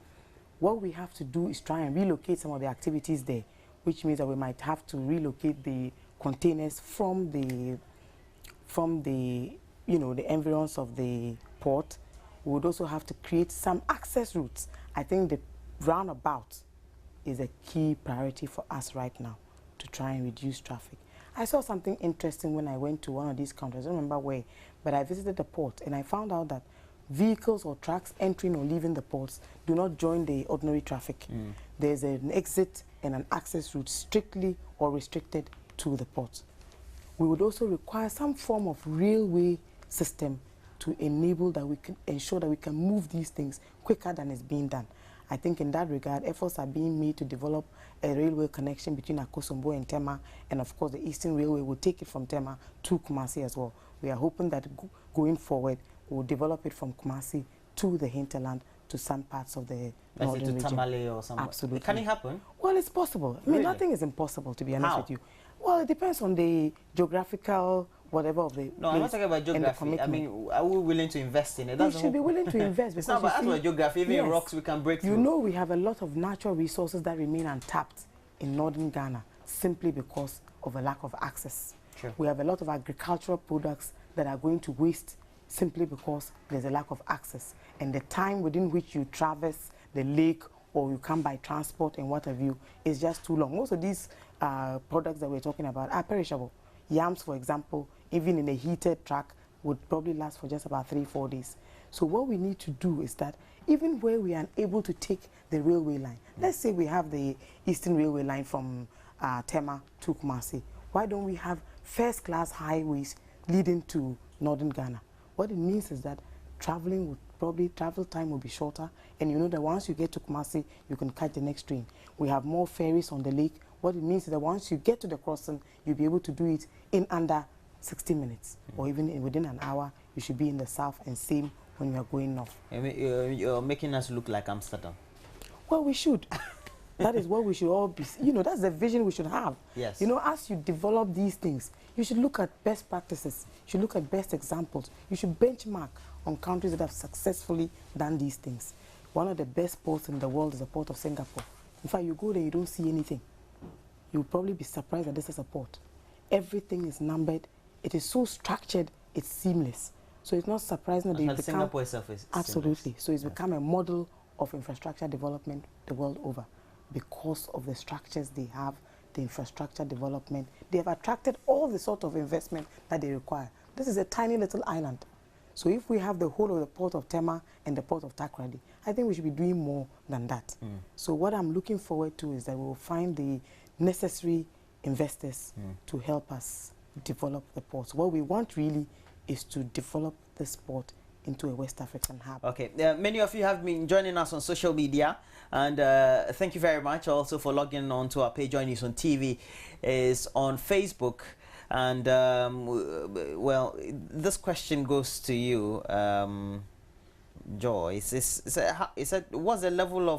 What we have to do is try and relocate some of the activities there, which means that we might have to relocate the containers from the the environs of the port. We would also have to create some access routes. I think the roundabout is a key priority for us right now to try and reduce traffic. I saw something interesting when I went to one of these countries. I don't remember where, but I visited the port and I found out that vehicles or trucks entering or leaving the ports do not join the ordinary traffic. There's an exit and an access route strictly or restricted to the port. We would also require some form of railway system to enable that we can ensure that we can move these things quicker than is being done. I think in that regard, efforts are being made to develop a railway connection between Akosombo and Tema, and of course the Eastern Railway will take it from Tema to Kumasi as well. We are hoping that going forward, we'll develop it from Kumasi to the hinterland to some parts of the northern region. Tamale or something. Absolutely. Can it happen? Well, it's possible. I mean, Really? nothing is impossible, to be honest How? with you. Well, it depends on the geographical whatever of the No, I'm not talking about geography. I mean, are we willing to invest in it? We should be willing to invest. It's not about geography. Even rocks we can break through. You know, we have a lot of natural resources that remain untapped in northern Ghana simply because of a lack of access. Sure. We have a lot of agricultural products that are going to waste simply because there's a lack of access. And the time within which you traverse the lake or you come by transport and what have you is just too long. Most of these products that we're talking about are perishable. Yams, for example, even in a heated track, would probably last for just about 3-4 days. So what we need to do is that even where we are able to take the railway line, let's say we have the Eastern Railway line from Tema to Kumasi, why don't we have first-class highways leading to northern Ghana? What it means is that travel time will be shorter, and you know that once you get to Kumasi, you can catch the next train. We have more ferries on the lake. What it means is that once you get to the crossing, you'll be able to do it in under 60 minutes, or even within an hour. You should be in the south, and same when you are going north. You're making us look like Amsterdam. Well, we should. That is what we should all be. You know, that's the vision we should have. Yes. You know, as you develop these things, you should look at best practices. You should look at best examples. You should benchmark on countries that have successfully done these things. One of the best ports in the world is the port of Singapore. In fact, you go there, you don't see anything. You'll probably be surprised that this is a port. Everything is numbered. It is so structured, it's seamless. So it's not surprising that they've become... Singapore itself is absolutely. seamless. So it's become a model of infrastructure development the world over because of the structures they have, the infrastructure development. They have attracted all the sort of investment that they require. This is a tiny little island. So if we have the whole of the port of Tema and the port of Takoradi, I think we should be doing more than that. So what I'm looking forward to is that we'll find the necessary investors to help us develop the ports. What we want really is to develop this port into a West African hub. Okay, many of you have been joining us on social media, and thank you very much also for logging on to our page. Joinews on TV is on Facebook, and well, this question goes to you, Joyce. What's the level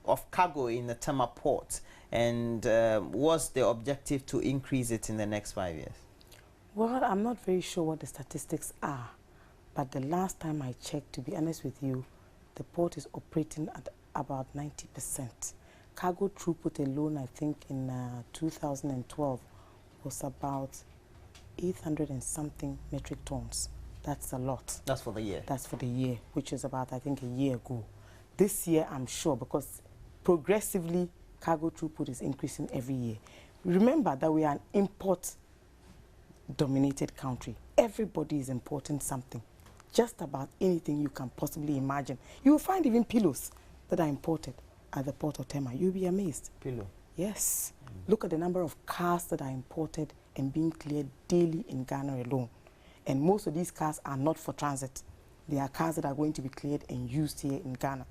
of cargo in the Tema port, and what's the objective to increase it in the next 5 years? Well, I'm not very sure what the statistics are, but the last time I checked, to be honest with you, the port is operating at about 90%. Cargo throughput alone, I think, in 2012 was about 800 and something metric tons. That's a lot. That's for the year? That's for the year, which is about, I think, a year ago. This year, I'm sure, because progressively, cargo throughput is increasing every year. Remember that we are an import-dominated country. Everybody is importing something. Just about anything you can possibly imagine. You will find even pillows that are imported at the port of Tema. You'll be amazed. Pillow? Yes. Look at the number of cars that are imported and being cleared daily in Ghana alone. And most of these cars are not for transit. They are cars that are going to be cleared and used here in Ghana.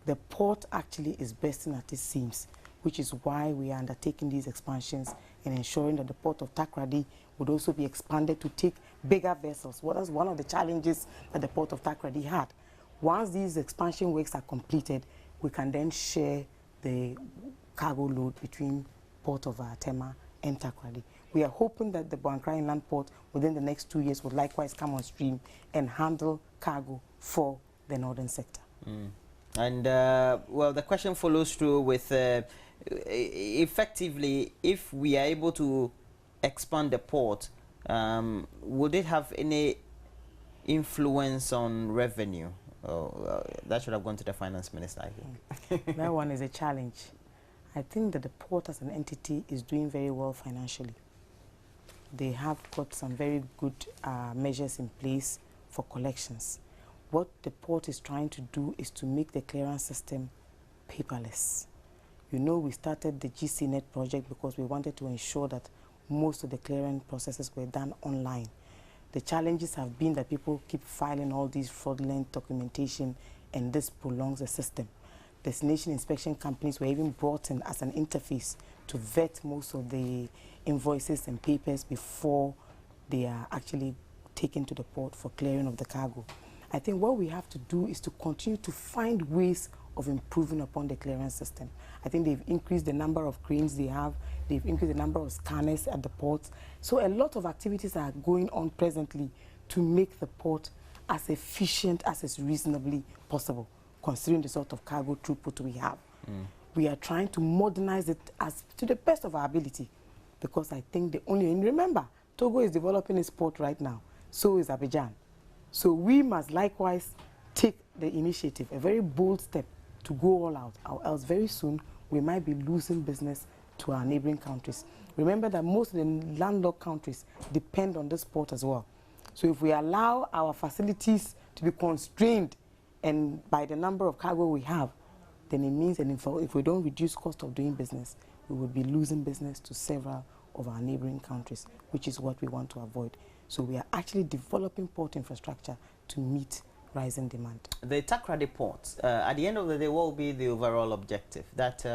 The port actually is bursting at its seams, which is why we are undertaking these expansions and ensuring that the port of Takoradi would also be expanded to take bigger vessels. What is one of the challenges that the port of Takoradi had? Once these expansion works are completed, we can then share the cargo load between port of Tema and Takoradi. We are hoping that the Boankra Inland Port within the next 2 years will likewise come on stream and handle cargo for the northern sector. And well, the question follows through with effectively, if we are able to expand the port, would it have any influence on revenue? That should have gone to the finance minister, I think. That one is a challenge. I think that the port as an entity is doing very well financially. They have got some very good measures in place for collections. What the port is trying to do is to make the clearance system paperless. You know, we started the GCNet project because we wanted to ensure that most of the clearance processes were done online. The challenges have been that people keep filing all these fraudulent documentation, and this prolongs the system. Destination inspection companies were even brought in as an interface to vet most of the invoices and papers before they are actually taken to the port for clearing of the cargo. I think what we have to do is to continue to find ways of improving upon the clearance system. I think they've increased the number of cranes they have. They've increased the number of scanners at the ports. So a lot of activities are going on presently to make the port as efficient as is reasonably possible, considering the sort of cargo throughput we have. We are trying to modernize it as to the best of our ability, because I think and remember, Togo is developing its port right now, so is Abidjan. So we must likewise take the initiative, a very bold step, to go all out, or else very soon we might be losing business to our neighboring countries. Remember that most of the landlocked countries depend on this port as well. So if we allow our facilities to be constrained and by the number of cargo we have, then it means that if we don't reduce cost of doing business, we will be losing business to several of our neighboring countries, which is what we want to avoid. So we are actually developing port infrastructure to meet rising demand. The Takoradi port, at the end of the day, what will be the overall objective? That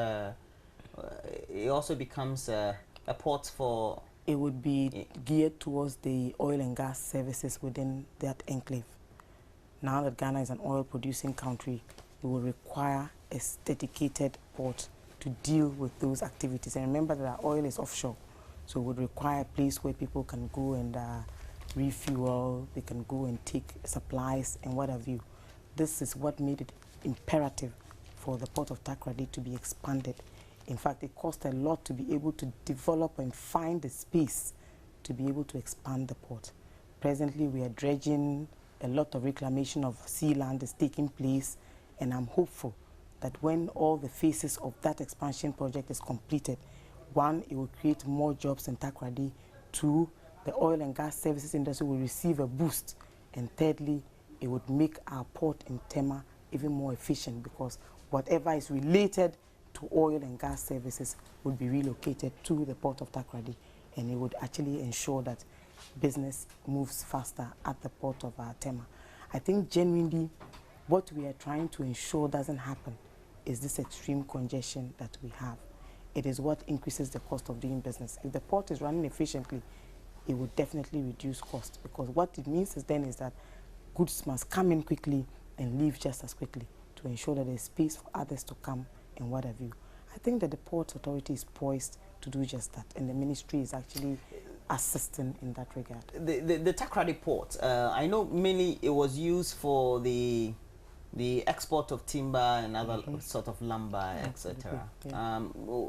it also becomes a port for... It would be geared towards the oil and gas services within that enclave. Now that Ghana is an oil-producing country, we will require a dedicated port to deal with those activities. And remember that our oil is offshore, so it would require a place where people can go and refuel, they can go and take supplies and what have you. This is what made it imperative for the port of Takoradi to be expanded. In fact, it cost a lot to be able to develop and find the space to be able to expand the port. Presently, we are dredging, a lot of reclamation of sea land is taking place, and I'm hopeful that when all the phases of that expansion project is completed, one, it will create more jobs in Takoradi. Two, the oil and gas services industry will receive a boost. And thirdly, it would make our port in Tema even more efficient, because whatever is related to oil and gas services would be relocated to the port of Takoradi, and it would actually ensure that business moves faster at the port of Tema. I think genuinely what we are trying to ensure doesn't happen is this extreme congestion that we have. It is what increases the cost of doing business. If the port is running efficiently, it would definitely reduce cost, because what it means is that goods must come in quickly and leave just as quickly to ensure that there's space for others to come and what have you. I think that the Port Authority is poised to do just that, and the ministry is actually assisting in that regard. The Takoradi port, I know mainly it was used for the export of timber and other sort of lumber, etc. Yeah.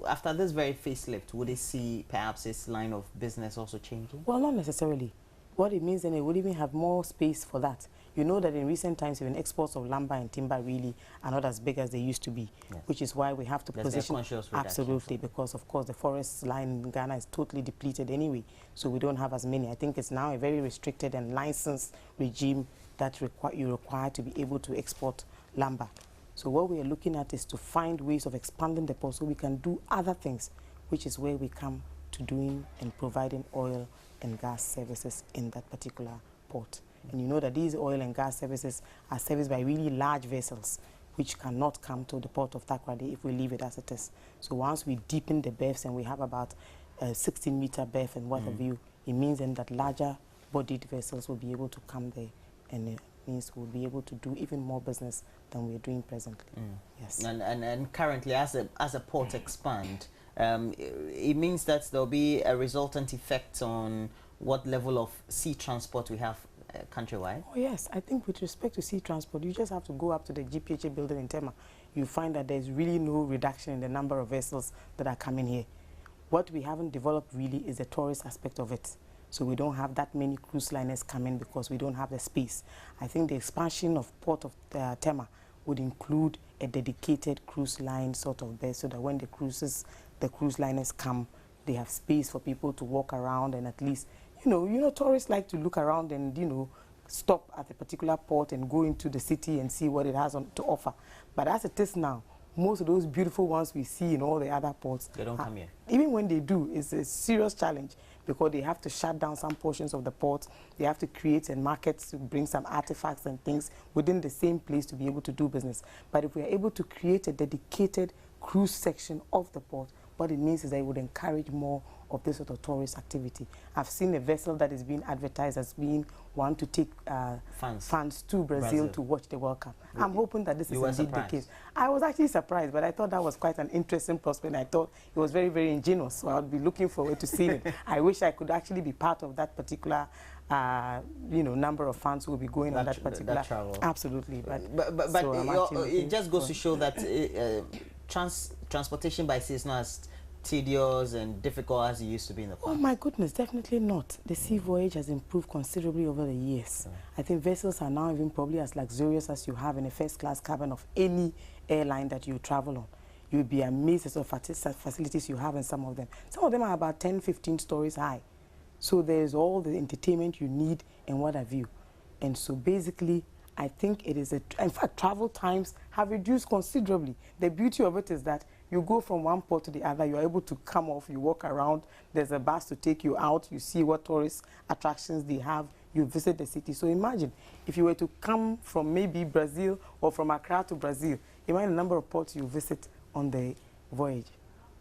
After this very facelift, would it see perhaps its line of business also changing? Well, not necessarily. What it means, then, it would even have more space for that. You know that in recent times, even exports of lumber and timber really are not as big as they used to be, which is why we have to position... Absolutely, because of course the forest line in Ghana is totally depleted anyway, so we don't have as many. I think it's now a very restricted and licensed regime that you require to be able to export lumber. So what we are looking at is to find ways of expanding the port so we can do other things, which is where we come to doing and providing oil and gas services in that particular port. And you know that these oil and gas services are serviced by really large vessels, which cannot come to the port of Takoradi if we leave it as it is. So once we deepen the berths and we have about a 16-meter berth and what have you, it means then that larger bodied vessels will be able to come there, and it means we'll be able to do even more business than we're doing presently. Yes. And currently, as a port expand, it means that there'll be a resultant effect on what level of sea transport we have countrywide? Oh yes, I think with respect to sea transport, you just have to go up to the GPHA building in Tema. You find that there's really no reduction in the number of vessels that are coming here. What we haven't developed really is the tourist aspect of it. So we don't have that many cruise liners coming because we don't have the space. I think the expansion of Port of Tema would include a dedicated cruise line sort of base, so that when the cruise liners come, they have space for people to walk around, and at least, you know, tourists like to look around and, you know, stop at a particular port and go into the city and see what it has to offer. But as it is now, most of those beautiful ones we see in all the other ports, they don't come here. Even when they do, it's a serious challenge, because they have to shut down some portions of the port. They have to create a market to bring some artifacts and things within the same place to be able to do business. But if we are able to create a dedicated cruise section of the port, what it means is that it would encourage more of this sort of tourist activity. I've seen a vessel that is being advertised as being one to take fans to Brazil to watch the World Cup. I'm hoping that this is indeed the case. I was actually surprised, but I thought that was quite an interesting prospect. I thought it was very, very ingenious, so I would be looking forward to seeing it. I wish I could actually be part of that particular number of fans who will be going on that particular travel. Absolutely, but so it just goes to show that transportation by sea is not as tedious and difficult as it used to be in the past. Oh my goodness, definitely not. The sea voyage has improved considerably over the years. I think vessels are now even probably as luxurious as you have in a first-class cabin of any airline that you travel on. You'll be amazed at the facilities you have in some of them. Some of them are about 10, 15 stories high. So there's all the entertainment you need and what have you. And so basically, I think it is in fact, travel times have reduced considerably. The beauty of it is that you go from one port to the other, you're able to come off, you walk around, there's a bus to take you out, you see what tourist attractions they have, you visit the city. So imagine, if you were to come from maybe Brazil or from Accra to Brazil, imagine the number of ports you visit on the voyage.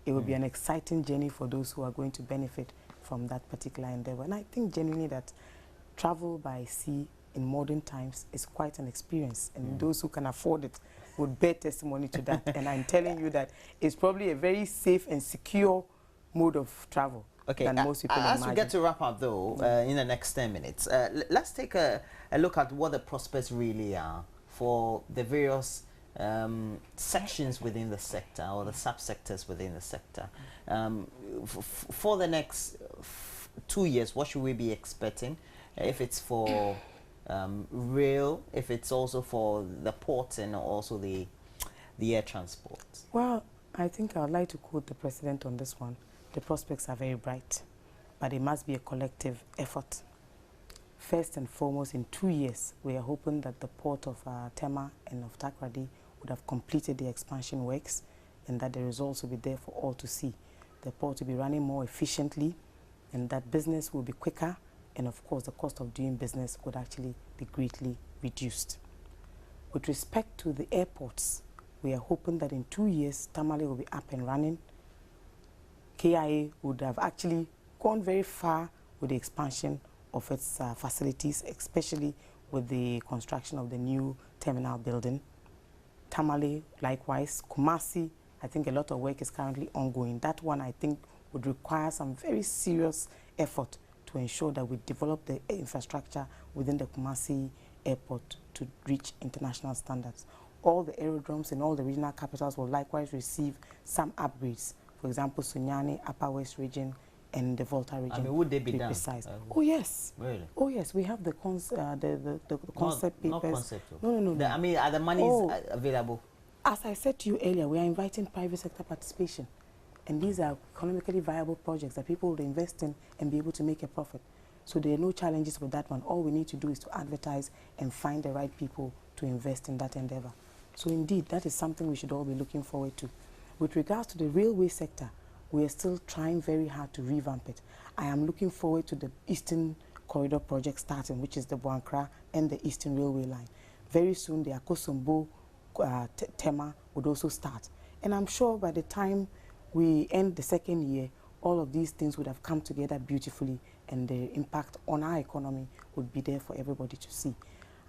It would be an exciting journey for those who are going to benefit from that particular endeavor. And I think genuinely that travel by sea in modern times is quite an experience, and those who can afford it would bear testimony to that. And I'm telling you that it's probably a very safe and secure mode of travel than most people imagine. As we get to wrap up though, in the next 10 minutes, let's take a look at what the prospects really are for the various sections within the sector or the subsectors within the sector. For the next 2 years, what should we be expecting? If it's for rail, if it's also for the ports and also the air transport? Well, I think I would like to quote the president on this one. The prospects are very bright, but it must be a collective effort. First and foremost, in 2 years, we are hoping that the port of Tema and of Takoradi would have completed the expansion works, and that the results will be there for all to see. The port will be running more efficiently, and that business will be quicker, and of course the cost of doing business would actually be greatly reduced. With respect to the airports, we are hoping that in 2 years, Tamale will be up and running. KIA would have actually gone very far with the expansion of its facilities, especially with the construction of the new terminal building. Tamale, likewise. Kumasi, I think a lot of work is currently ongoing. That one, I think, would require some very serious effort to ensure that we develop the infrastructure within the Kumasi airport to reach international standards. All the aerodromes in all the regional capitals will likewise receive some upgrades. For example, Sunyani, Upper West region, and the Volta region. I mean, would they be done? Precise. Oh yes. Really? Oh yes. We have the concept papers. Not concept. No. I mean, are the monies available? As I said to you earlier, we are inviting private sector participation, and these are economically viable projects that people will invest in and be able to make a profit. So there are no challenges with that one. All we need to do is to advertise and find the right people to invest in that endeavor. So indeed, that is something we should all be looking forward to. With regards to the railway sector, we are still trying very hard to revamp it. I am looking forward to the Eastern Corridor project starting, which is the Buankra and the Eastern Railway line. Very soon, the Akosombo Tema would also start. And I'm sure by the time we end the second year, all of these things would have come together beautifully, and the impact on our economy would be there for everybody to see.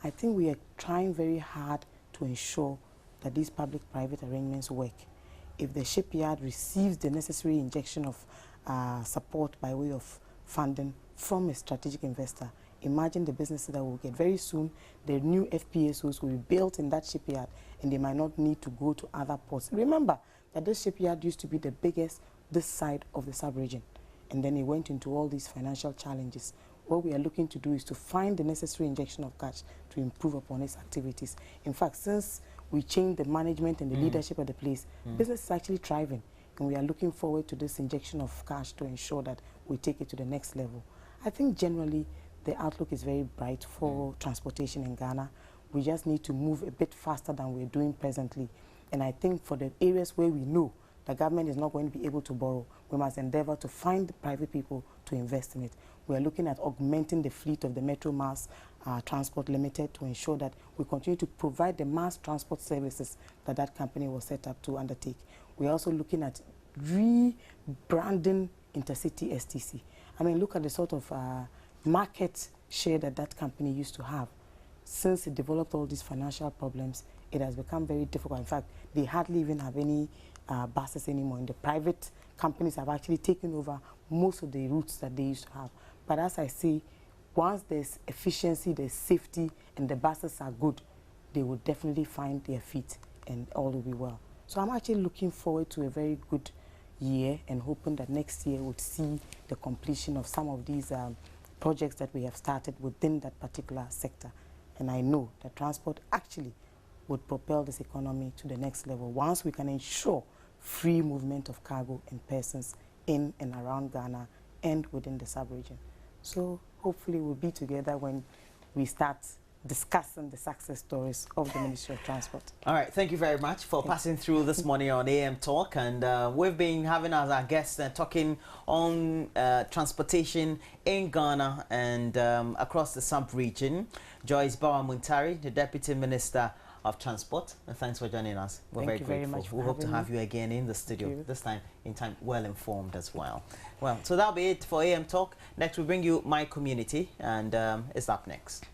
I think we are trying very hard to ensure that these public-private arrangements work. If the shipyard receives the necessary injection of support by way of funding from a strategic investor, imagine the businesses that will get very soon. The new FPSOs will be built in that shipyard, and they might not need to go to other ports. Remember that this shipyard used to be the biggest this side of the sub-region, and then it went into all these financial challenges. What we are looking to do is to find the necessary injection of cash to improve upon its activities. In fact, since we changed the management and the leadership of the place, business is actually thriving, and we are looking forward to this injection of cash to ensure that we take it to the next level. I think generally the outlook is very bright for transportation in Ghana. We just need to move a bit faster than we're doing presently. And I think for the areas where we know the government is not going to be able to borrow, we must endeavor to find the private people to invest in it. We are looking at augmenting the fleet of the Metro Mass Transport Limited to ensure that we continue to provide the mass transport services that that company was set up to undertake. We are also looking at rebranding Intercity STC. I mean, look at the sort of market share that that company used to have. Since it developed all these financial problems, it has become very difficult. In fact, they hardly even have any buses anymore. And the private companies have actually taken over most of the routes that they used to have. But as I say, once there's efficiency, there's safety, and the buses are good, they will definitely find their feet and all will be well. So I'm actually looking forward to a very good year and hoping that next year would see the completion of some of these projects that we have started within that particular sector. And I know that transport actually would propel this economy to the next level once we can ensure free movement of cargo and persons in and around Ghana and within the sub-region. So hopefully we'll be together when we start discussing the success stories of the Ministry of Transport. All right, thank you very much for passing through this morning on AM Talk, and we've been having as our guests talking on transportation in Ghana and across the sub-region. Joyce Bawa-Muntari, the Deputy Minister of Transport, and thanks for joining us. We're very grateful. Much we hope to have you again in the studio, this time well informed as well. Well, so that'll be it for AM Talk. Next we'll bring you My Community, and it's up next.